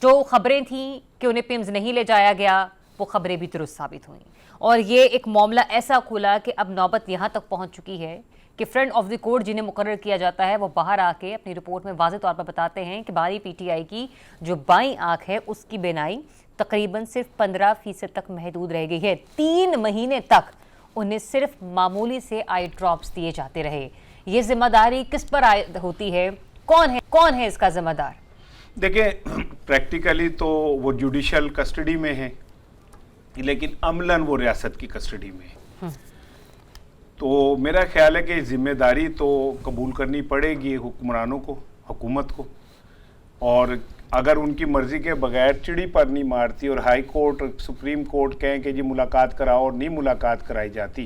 جو خبریں تھیں کہ انہیں پیمز نہیں لے جایا گیا وہ خبریں بھی درست ثابت ہوئیں اور یہ ایک معاملہ ایسا کھلا کہ اب نوبت یہاں تک پہنچ چکی ہے کہ فرنٹ آف دی کورٹ جنہیں مقرر کیا جاتا ہے وہ باہر آ کے اپنی رپورٹ میں واضح طور پر بتاتے ہیں کہ باری پی ٹی آئی کی جو بائیں آنکھ ہے اس کی بینائی تقریباً صرف 15% تک محدود رہ گئی ہے۔ 3 مہینے تک انہیں صرف معمولی سے آئی ڈراپس دیے جاتے رہے۔ یہ ذمہ داری کس پر عائد ہوتی ہے؟ کون ہے اس کا ذمہ دار؟ دیکھیں پریکٹیکلی تو وہ جوڈیشل کسٹڈی میں ہے لیکن عملاً وہ ریاست کی کسٹڈی میں ہے، تو میرا خیال ہے کہ ذمہ داری تو قبول کرنی پڑے گی حکمرانوں کو، حکومت کو، اور اگر ان کی مرضی کے بغیر چڑی پر نہیں مارتی اور ہائی کورٹ اور سپریم کورٹ کہیں کہ جی ملاقات کراؤ اور نہیں ملاقات کرائی جاتی،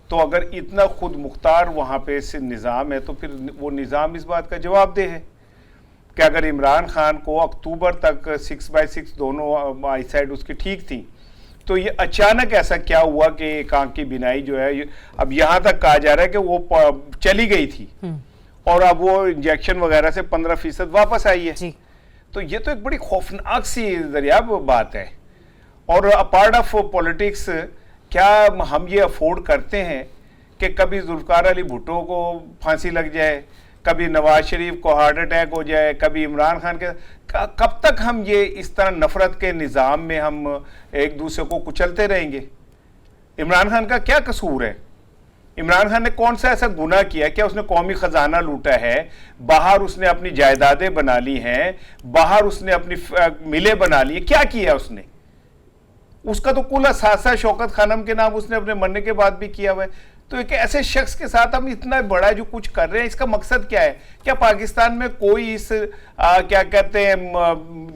تو اگر اتنا خود مختار وہاں پہ سے نظام ہے تو پھر وہ نظام اس بات کا جواب دہ ہے کہ اگر عمران خان کو اکتوبر تک 6/6 دونوں آئی سائڈ اس کی ٹھیک تھی تو یہ اچانک ایسا کیا ہوا کہ ایک آنکھ کی بینائی جو ہے اب یہاں تک کہا جا رہا ہے کہ وہ چلی گئی تھی اور اب وہ انجیکشن وغیرہ سے 15% واپس آئی ہے، تو یہ تو ایک بڑی خوفناک سی دریاب بات ہے۔ اور اپارٹ آف پولیٹکس کیا ہم یہ افورڈ کرتے ہیں کہ کبھی ذوالفقار علی بھٹو کو پھانسی لگ جائے، کبھی نواز شریف کو ہارٹ اٹیک ہو جائے، کبھی عمران خان کے، کب تک ہم یہ اس طرح نفرت کے نظام میں ہم ایک دوسرے کو کچلتے رہیں گے؟ عمران خان کا کیا قصور ہے؟ عمران خان نے کون سا ایسا گناہ کیا؟ کیا اس نے قومی خزانہ لوٹا ہے؟ باہر اس نے اپنی جائیدادیں بنا لی ہیں، باہر اس نے اپنی ملیں بنا لی ہیں، کیا کیا اس نے؟ اس کا تو کل اثاثہ شوکت خانم کے نام اس نے اپنے مرنے کے بعد بھی کیا ہوا ہے، تو ایک ایسے شخص کے ساتھ ہم اتنا بڑا جو کچھ کر رہے ہیں اس کا مقصد کیا ہے؟ کیا پاکستان میں کوئی اس کیا کہتے ہیں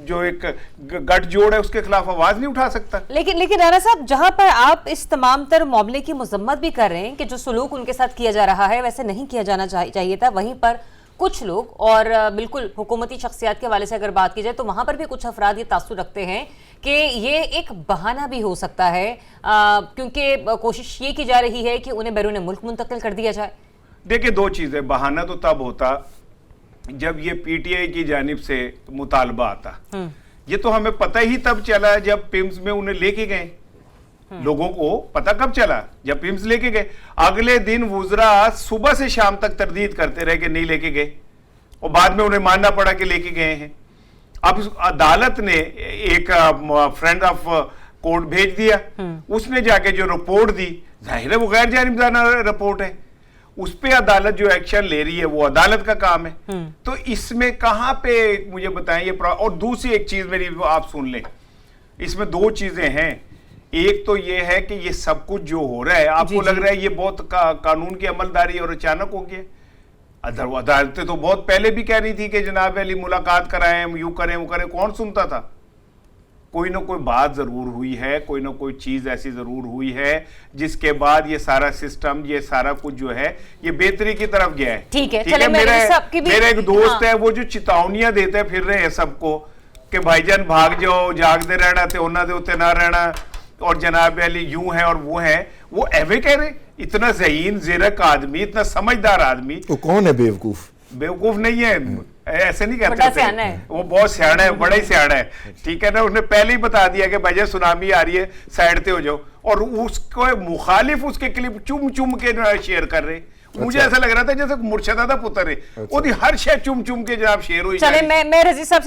جو ایک گٹھ جوڑ ہے اس کے خلاف آواز نہیں اٹھا سکتا؟ لیکن رانا صاحب، جہاں پر آپ اس تمام تر معاملے کی مذمت بھی کر رہے ہیں کہ جو سلوک ان کے ساتھ کیا جا رہا ہے ویسے نہیں کیا جانا چاہیے تھا، وہیں پر کچھ لوگ اور بالکل حکومتی شخصیات کے حوالے سے اگر بات کی جائے تو وہاں پر بھی کچھ افراد یہ تاثر رکھتے ہیں کہ یہ ایک بہانہ بھی ہو سکتا ہے کیونکہ کوشش یہ کی جا رہی ہے کہ انہیں بیرون ملک منتقل کر دیا جائے۔ دیکھیں دو چیزیں، بہانہ تو تب ہوتا جب یہ پی ٹی آئی کی جانب سے مطالبہ آتا، یہ تو ہمیں پتہ ہی تب چلا جب پیمز میں انہیں لے کے گئے، لوگوں کو پتہ کب چلا؟ جب پیمز لے کے گئے۔ اگلے دن وزراء صبح سے شام تک تردید کرتے رہے کہ نہیں لے کے گئے، اور بعد میں انہیں ماننا پڑا کہ لے کے گئے ہیں۔ اب عدالت نے ایک فرنٹ آف کورٹ بھیج دیا، اس نے جا کے جو رپورٹ دی، ظاہر ہے وہ غیر جانبدارانہ رپورٹ ہے، اس پہ عدالت جو ایکشن لے رہی ہے وہ عدالت کا کام ہے، تو اس میں کہاں پہ مجھے بتائیں یہ اور دوسری ایک چیز میری آپ سن لیں، اس میں 2 چیزیں ہیں۔ ایک تو یہ ہے کہ یہ سب کچھ جو ہو رہا ہے آپ کو لگ رہا ہے یہ بہت قانون کی عملداری اور اچانک ہو گیا؟ عدالتیں تو بہت پہلے بھی کہہ رہی تھی کہ جناب علی ملاقات کرائیں، یوں کریں وہ کریں، کون سنتا تھا؟ کوئی نہ کوئی بات ضرور ہوئی ہے، کوئی نہ کوئی چیز ایسی ضرور ہوئی ہے جس کے بعد یہ سارا سسٹم، یہ سارا کچھ جو ہے یہ بہتری کی طرف گیا ہے۔ ٹھیک ہے، میرا ایک دوست ہے وہ جو چتاونیاں دیتے پھر رہے ہیں سب کو کہ بھائی جان بھاگ جاؤ، جاگتے رہنا تے انہاں دے اوتے نہ رہنا، اور جناب علی یوں ہے اور وہ ہے، وہ ایوے کہہ رہے؟ اتنا ذہین زیرک آدمی، اتنا سمجھدار آدمی، وہ کون ہے بیوقوف؟ بیوقوف نہیں ہے، ایسے نہیں کہتے، وہ بہت سیاڑا ہے، بڑا ہی سیاڑا ہے، ٹھیک ہے نا؟ انہوں نے پہلے ہی بتا دیا کہ بھائی سونامی آ رہی ہے سائڈ تے ہو جاؤ، اور اس کو مخالف اس کے کلپ چوم چوم کے شیئر کر رہے۔ مجھے ایسا لگ رہا تھا جیسے مرشدہ پتر ہے، وہ ہر شے چوم چوم کے جناب شیئر ہوئی۔ چلیں میں رضی صاحب سے